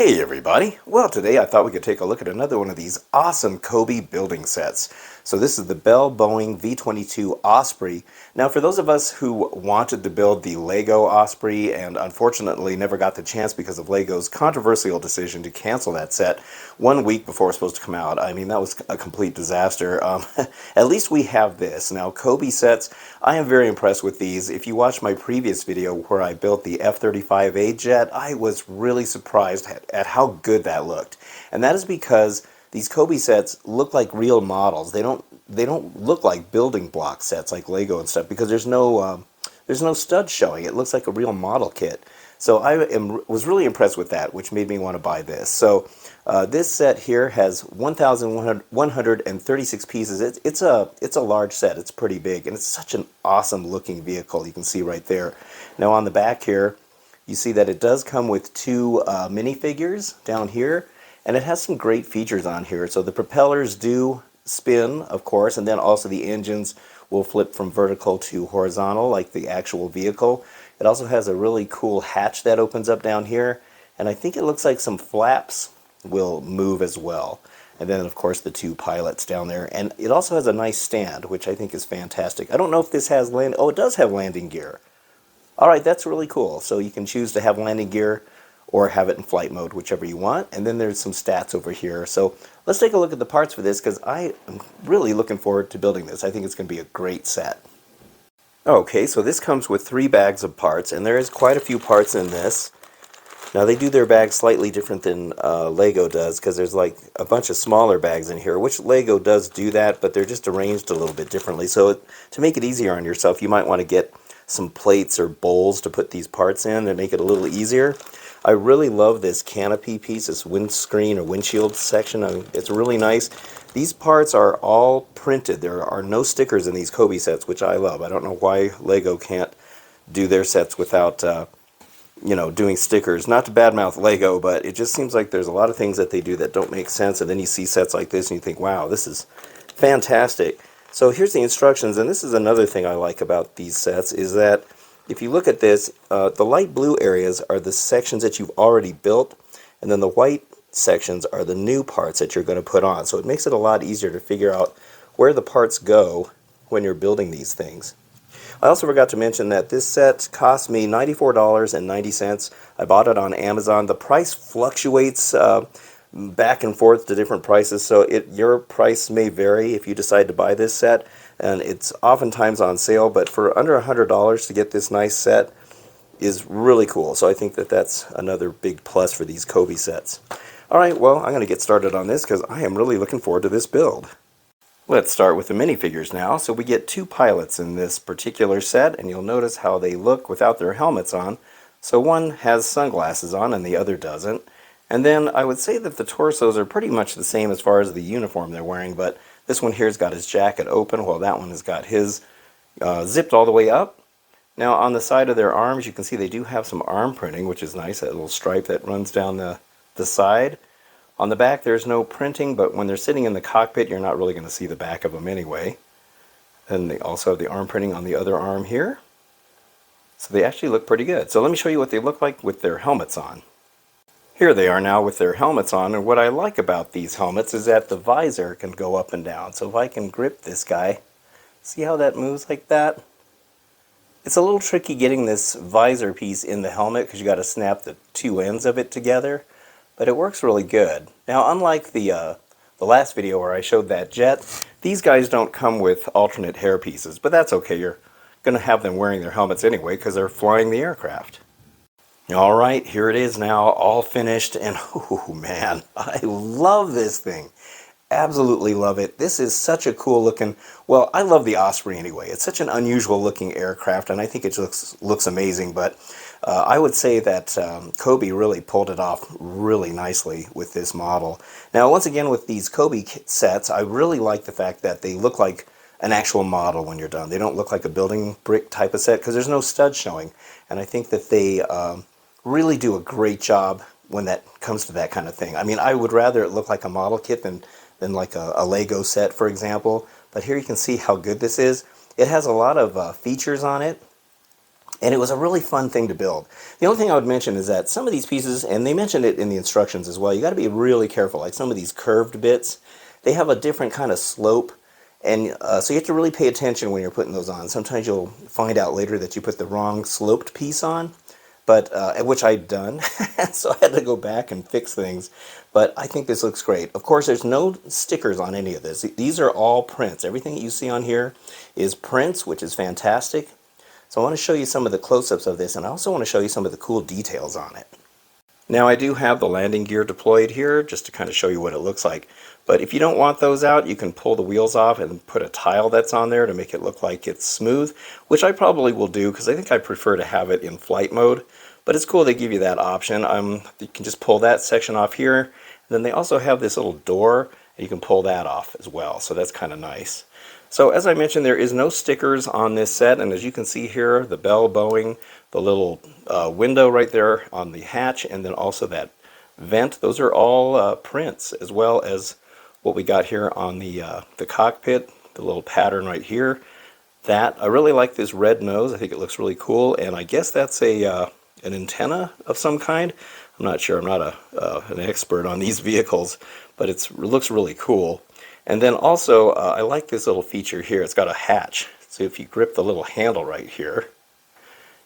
Hey everybody! Well, today I thought we could take a look at another one of these awesome Cobi building sets. So this is the Bell Boeing V-22 Osprey. Now for those of us who wanted to build the Lego Osprey and unfortunately never got the chance because of Lego's controversial decision to cancel that set 1 week before it was supposed to come out. I mean, that was a complete disaster. At least we have this. Now Cobi sets, I am very impressed with these. If you watch my previous video where I built the F-35A jet, I was really surprised at how good that looked. And that is because these Cobi sets look like real models. They don't look like building block sets like Lego and stuff because there's no studs showing. It looks like a real model kit. So was really impressed with that, which made me want to buy this. So this set here has 1,136 pieces. It's a large set. It's pretty big, and it's such an awesome looking vehicle. You can see right there. Now on the back here, you see that it does come with two minifigures down here, and it has some great features on here. So the propellers do spin, of course, and then also the engines will flip from vertical to horizontal like the actual vehicle. It also has a really cool hatch that opens up down here, and I think it looks like some flaps will move as well. And then of course the two pilots down there, and it also has a nice stand, which I think is fantastic. I don't know if this has oh, it does have landing gear. Alright, that's really cool. So you can choose to have landing gear or have it in flight mode, whichever you want. And then there's some stats over here. So let's take a look at the parts for this because I am really looking forward to building this. I think it's going to be a great set. Okay, so this comes with 3 bags of parts, and there is quite a few parts in this. Now they do their bags slightly different than Lego does because there's like a bunch of smaller bags in here, which Lego does do that, but they're just arranged a little bit differently. So to make it easier on yourself, you might want to get some plates or bowls to put these parts in and make it a little easier. I really love this canopy piece, this windscreen or windshield section. It's really nice. These parts are all printed. There are no stickers in these Cobi sets, which I love. I don't know why Lego can't do their sets without doing stickers. Not to badmouth Lego, but it just seems like there's a lot of things that they do that don't make sense, and then you see sets like this and you think, wow, this is fantastic. So here's the instructions, and this is another thing I like about these sets, is that if you look at this, the light blue areas are the sections that you've already built, and then the white sections are the new parts that you're going to put on. So it makes it a lot easier to figure out where the parts go when you're building these things. I also forgot to mention that this set cost me $94.90. I bought it on Amazon. The price fluctuates back and forth to different prices, so your price may vary if you decide to buy this set, and it's oftentimes on sale, but for under $100 to get this nice set is really cool. So I think that that's another big plus for these Cobi sets. Alright, well, I'm going to get started on this because I am really looking forward to this build. Let's start with the minifigures now. So we get 2 pilots in this particular set, and you'll notice how they look without their helmets on. So one has sunglasses on and the other doesn't. And then I would say that the torsos are pretty much the same as far as the uniform they're wearing, but this one here's got his jacket open, while that one has got his zipped all the way up. Now on the side of their arms, you can see they do have some arm printing, which is nice, that little stripe that runs down the side. On the back there's no printing, but when they're sitting in the cockpit, you're not really going to see the back of them anyway. And they also have the arm printing on the other arm here. So they actually look pretty good. So let me show you what they look like with their helmets on. Here they are now with their helmets on, and what I like about these helmets is that the visor can go up and down. So if I can grip this guy, see how that moves like that? It's a little tricky getting this visor piece in the helmet because you got to snap the 2 ends of it together, but it works really good. Now unlike the last video where I showed that jet, these guys don't come with alternate hair pieces, but that's okay. You're going to have them wearing their helmets anyway because they're flying the aircraft. Alright, here it is now, all finished, and oh man, I love this thing. Absolutely love it. This is such a cool looking, well, I love the Osprey anyway. It's such an unusual looking aircraft, and I think it looks amazing, but I would say that Cobi really pulled it off really nicely with this model. Now, once again, with these Cobi sets, I really like the fact that they look like an actual model when you're done. They don't look like a building brick type of set because there's no studs showing, and I think that they really do a great job when that comes to that kind of thing. I mean, I would rather it look like a model kit than like a Lego set, for example. But here you can see how good this is. It has a lot of features on it, And it was a really fun thing to build. The only thing I would mention is that some of these pieces, and they mentioned it in the instructions as well, you got to be really careful. Like some of these curved bits, they have a different kind of slope, and so you have to really pay attention when you're putting those on. Sometimes you'll find out later that you put the wrong sloped piece on, but which I'd done, so I had to go back and fix things. But I think this looks great. Of course, there's no stickers on any of this. These are all prints. Everything that you see on here is prints, which is fantastic. So I want to show you some of the close-ups of this, and I also want to show you some of the cool details on it. Now I do have the landing gear deployed here just to kind of show you what it looks like. But if you don't want those out, you can pull the wheels off and put a tile that's on there to make it look like it's smooth, which I probably will do because I think I prefer to have it in flight mode. But it's cool they give you that option. You can just pull that section off here. And then they also have this little door, and you can pull that off as well. So that's kind of nice. So as I mentioned, there is no stickers on this set, and as you can see here, the Bell Boeing, the little window right there on the hatch, and then also that vent, those are all prints, as well as what we got here on the cockpit, the little pattern right here. That I really like this red nose. I think it looks really cool, and I guess that's an antenna of some kind. I'm not sure. I'm not an expert on these vehicles, but it looks really cool. And then also, I like this little feature here. It's got a hatch. So if you grip the little handle right here,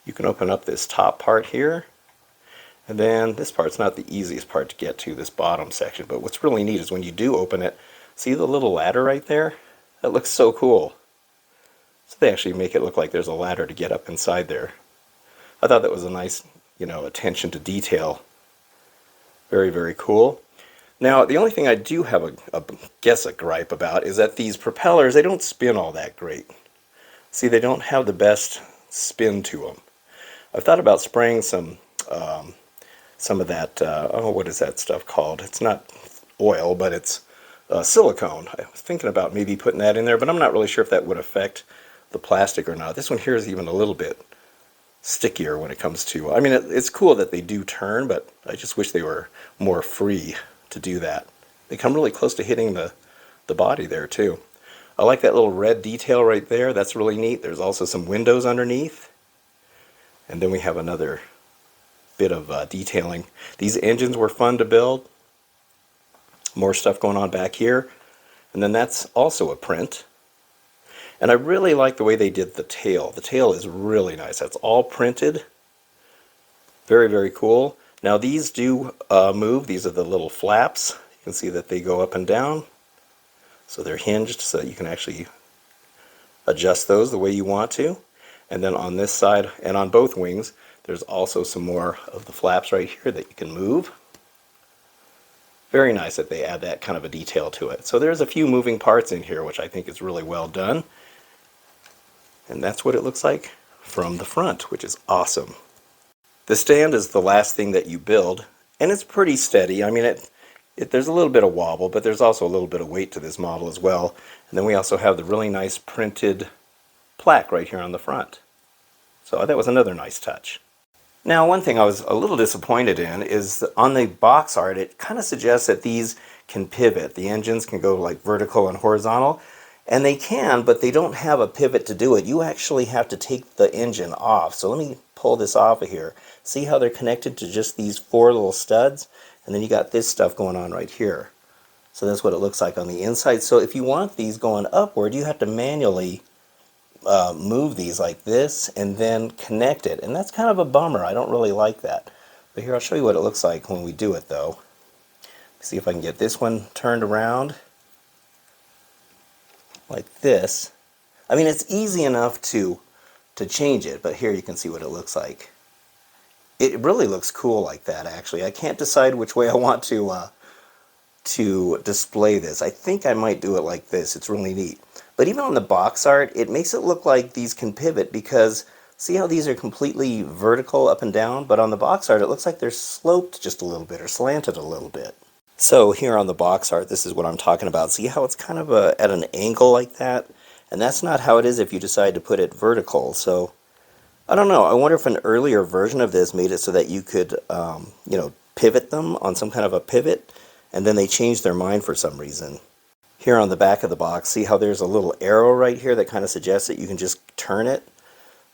you can open up this top part here. And then this part's not the easiest part to get to, this bottom section. But what's really neat is when you do open it, see the little ladder right there? That looks so cool. So they actually make it look like there's a ladder to get up inside there. I thought that was a nice, attention to detail. Very, very cool. Now, the only thing I do have a gripe about is that these propellers, they don't spin all that great. See, they don't have the best spin to them. I've thought about spraying some of that, what is that stuff called? It's not oil, but it's silicone. I was thinking about maybe putting that in there, but I'm not really sure if that would affect the plastic or not. This one here is even a little bit stickier when it comes to, it's cool that they do turn, but I just wish they were more free to do that. They come really close to hitting the body there too. I like that little red detail right there. That's really neat. There's also some windows underneath. And then we have another bit of detailing. These engines were fun to build. More stuff going on back here. And then that's also a print. And I really like the way they did the tail. The tail is really nice. That's all printed. Very, very cool. Now these do move. These are the little flaps. You can see that they go up and down. So they're hinged so that you can actually adjust those the way you want to. And then on this side and on both wings, there's also some more of the flaps right here that you can move. Very nice that they add that kind of a detail to it. So there's a few moving parts in here, which I think is really well done. And that's what it looks like from the front, which is awesome. The stand is the last thing that you build, and it's pretty steady. There's a little bit of wobble, but there's also a little bit of weight to this model as well. And then we also have the really nice printed plaque right here on the front. So that was another nice touch. Now, one thing I was a little disappointed in is on the box art, it kind of suggests that these can pivot. The engines can go like vertical and horizontal, and they can, but they don't have a pivot to do it. You actually have to take the engine off. So let me pull this off of here. See how they're connected to just these four little studs? And then you got this stuff going on right here. So that's what it looks like on the inside. So if you want these going upward, you have to manually move these like this and then connect it. And that's kind of a bummer. I don't really like that. But here, I'll show you what it looks like when we do it though. See if I can get this one turned around like this. It's easy enough to change it, but here you can see what it looks like. It really looks cool like that, actually. I can't decide which way I want to display this. I think I might do it like this. It's really neat. But even on the box art, it makes it look like these can pivot because see how these are completely vertical up and down? But on the box art, it looks like they're sloped just a little bit or slanted a little bit. So here on the box art, this is what I'm talking about. See how it's kind of at an angle like that? And that's not how it is if you decide to put it vertical. So I don't know. I wonder if an earlier version of this made it so that you could, pivot them on some kind of a pivot, and then they changed their mind for some reason. Here on the back of the box, see how there's a little arrow right here that kind of suggests that you can just turn it?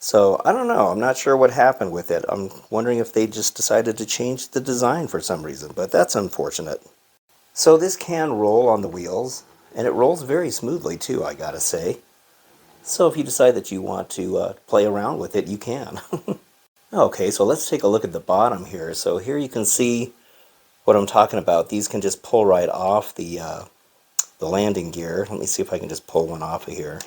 So I don't know. I'm not sure what happened with it. I'm wondering if they just decided to change the design for some reason, but that's unfortunate. So this can roll on the wheels, and it rolls very smoothly too, I gotta say. So if you decide that you want to play around with it, you can. Okay, so let's take a look at the bottom here. So here you can see what I'm talking about. These can just pull right off the landing gear. Let me see if I can just pull one off of here.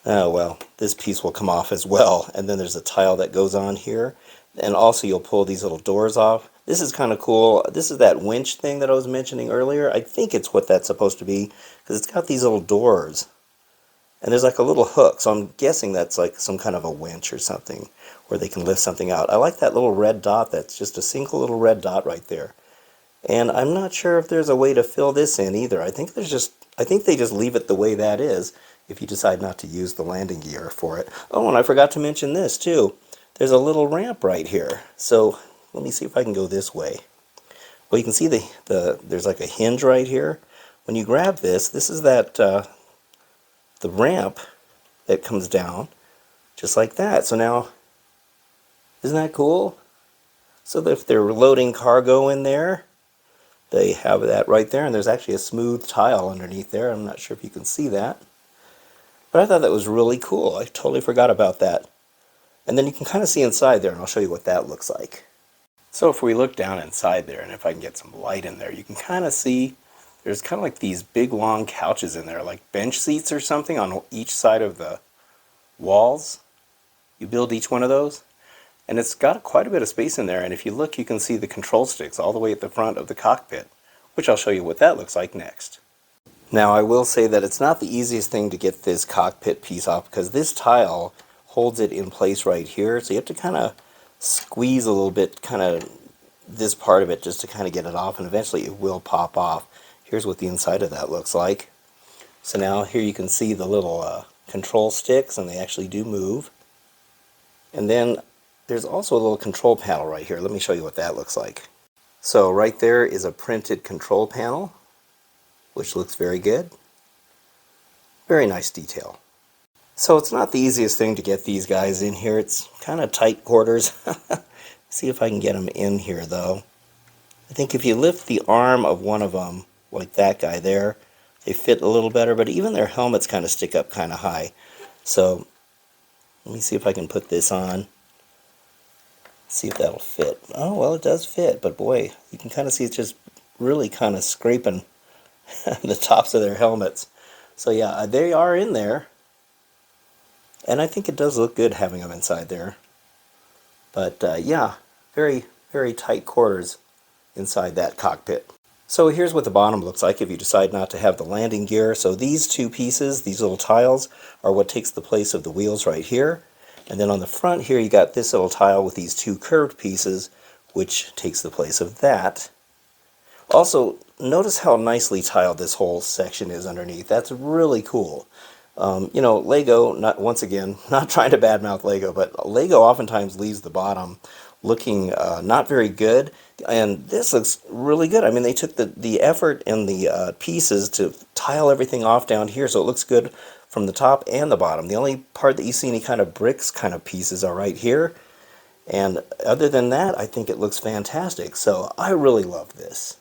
Oh well, this piece will come off as well. And then there's a tile that goes on here. And also you'll pull these little doors off. This is kind of cool. This is that winch thing that I was mentioning earlier. I think it's what that's supposed to be, because it's got these little doors. And there's like a little hook, so I'm guessing that's like some kind of a winch or something, where they can lift something out. I like that little red dot. That's just a single little red dot right there. And I'm not sure if there's a way to fill this in either. I think they just leave it the way that is if you decide not to use the landing gear for it. Oh, and I forgot to mention this too. There's a little ramp right here. So let me see if I can go this way. Well, you can see there's like a hinge right here. When you grab this, this is that the ramp that comes down just like that. So now, isn't that cool? So if they're loading cargo in there, they have that right there, and there's actually a smooth tile underneath there. I'm not sure if you can see that, but I thought that was really cool. I totally forgot about that. And then you can kind of see inside there, and I'll show you what that looks like. So if we look down inside there, and if I can get some light in there, you can kind of see there's kind of like these big long couches in there, like bench seats or something on each side of the walls. You build each one of those, and it's got quite a bit of space in there. And if you look, you can see the control sticks all the way at the front of the cockpit, which I'll show you what that looks like next. Now I will say that it's not the easiest thing to get this cockpit piece off, because this tile holds it in place right here, so you have to kind of squeeze a little bit, kind of this part of it, just to kind of get it off, and eventually it will pop off. Here's what the inside of that looks like. So now here you can see the little control sticks, and they actually do move. And then there's also a little control panel right here. Let me show you what that looks like. So right there is a printed control panel, which looks very good. Very nice detail. So it's not the easiest thing to get these guys in here. It's kind of tight quarters. See if I can get them in here though. I think if you lift the arm of one of them, like that guy there, they fit a little better, but even their helmets kind of stick up kind of high. So let me see if I can put this on. See if that'll fit. Oh, well, it does fit, but boy, you can kind of see it's just really kind of scraping the tops of their helmets. So yeah, they are in there. And I think it does look good having them inside there. But yeah, very, very tight quarters inside that cockpit. So here's what the bottom looks like if you decide not to have the landing gear. So these two pieces, these little tiles, are what takes the place of the wheels right here. And then on the front here, you got this little tile with these two curved pieces, which takes the place of that. Also, notice how nicely tiled this whole section is underneath. That's really cool. You know, Lego, once again, not trying to badmouth Lego, but Lego oftentimes leaves the bottom looking not very good, and this looks really good. I mean, they took the effort and the pieces to tile everything off down here, so it looks good from the top and the bottom. The only part that you see any kind of bricks kind of pieces are right here, and other than that, I think it looks fantastic. So I really love this.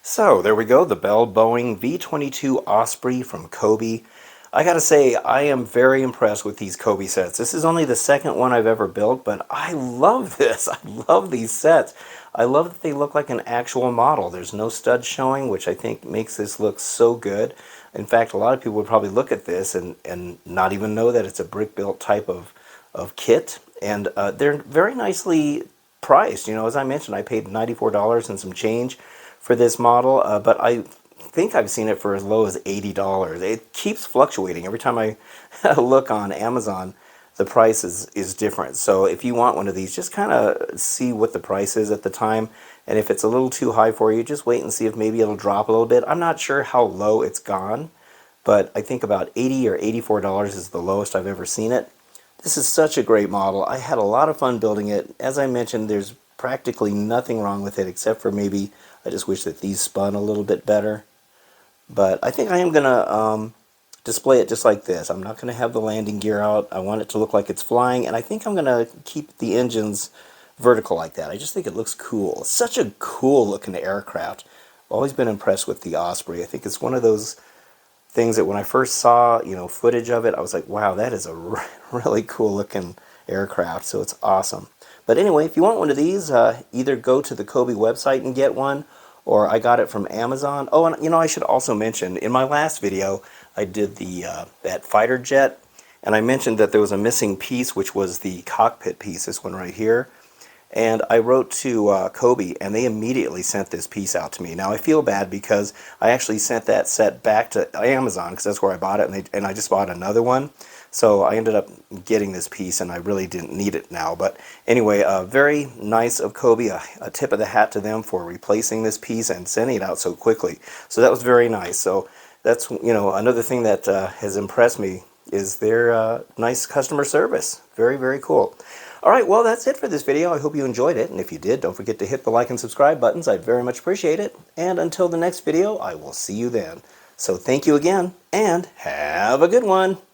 So there we go, the Bell Boeing V-22 Osprey from Cobi. I gotta say, I am very impressed with these Cobi sets. This is only the second one I've ever built, but I love this. I love these sets. I love that they look like an actual model. There's no studs showing, which I think makes this look so good. In fact, a lot of people would probably look at this and not even know that it's a brick-built type of kit. And they're very nicely priced. You know, as I mentioned, I paid $94 and some change for this model, but I think I've seen it for as low as $80. It keeps fluctuating. Every time I look on Amazon, the price is different. So if you want one of these, just kind of see what the price is at the time. And if it's a little too high for you, just wait and see if maybe it'll drop a little bit. I'm not sure how low it's gone, but I think about $80 or $84 is the lowest I've ever seen it. This is such a great model. I had a lot of fun building it. As I mentioned, there's practically nothing wrong with it, except for maybe I just wish that these spun a little bit better. But I think I am going to display it just like this. I'm not going to have the landing gear out. I want it to look like it's flying, and I think I'm going to keep the engines vertical like that. I just think it looks cool. It's such a cool looking aircraft. I've always been impressed with the Osprey. I think it's one of those things that when I first saw, footage of it, I was like, wow, that is a really cool looking aircraft. So it's awesome. But anyway, if you want one of these, either go to the Cobi website and get one, or I got it from Amazon. Oh, and I should also mention, in my last video, I did that fighter jet, and I mentioned that there was a missing piece, which was the cockpit piece, this one right here. And I wrote to Cobi, and they immediately sent this piece out to me. Now, I feel bad because I actually sent that set back to Amazon, because that's where I bought it, and I just bought another one. So I ended up getting this piece, and I really didn't need it now. But anyway, very nice of Cobi, a tip of the hat to them for replacing this piece and sending it out so quickly. So that was very nice. So that's, another thing that has impressed me is their nice customer service. Very, very cool. Alright, well, that's it for this video. I hope you enjoyed it, and if you did, don't forget to hit the like and subscribe buttons. I'd very much appreciate it. And until the next video, I will see you then. So thank you again, and have a good one!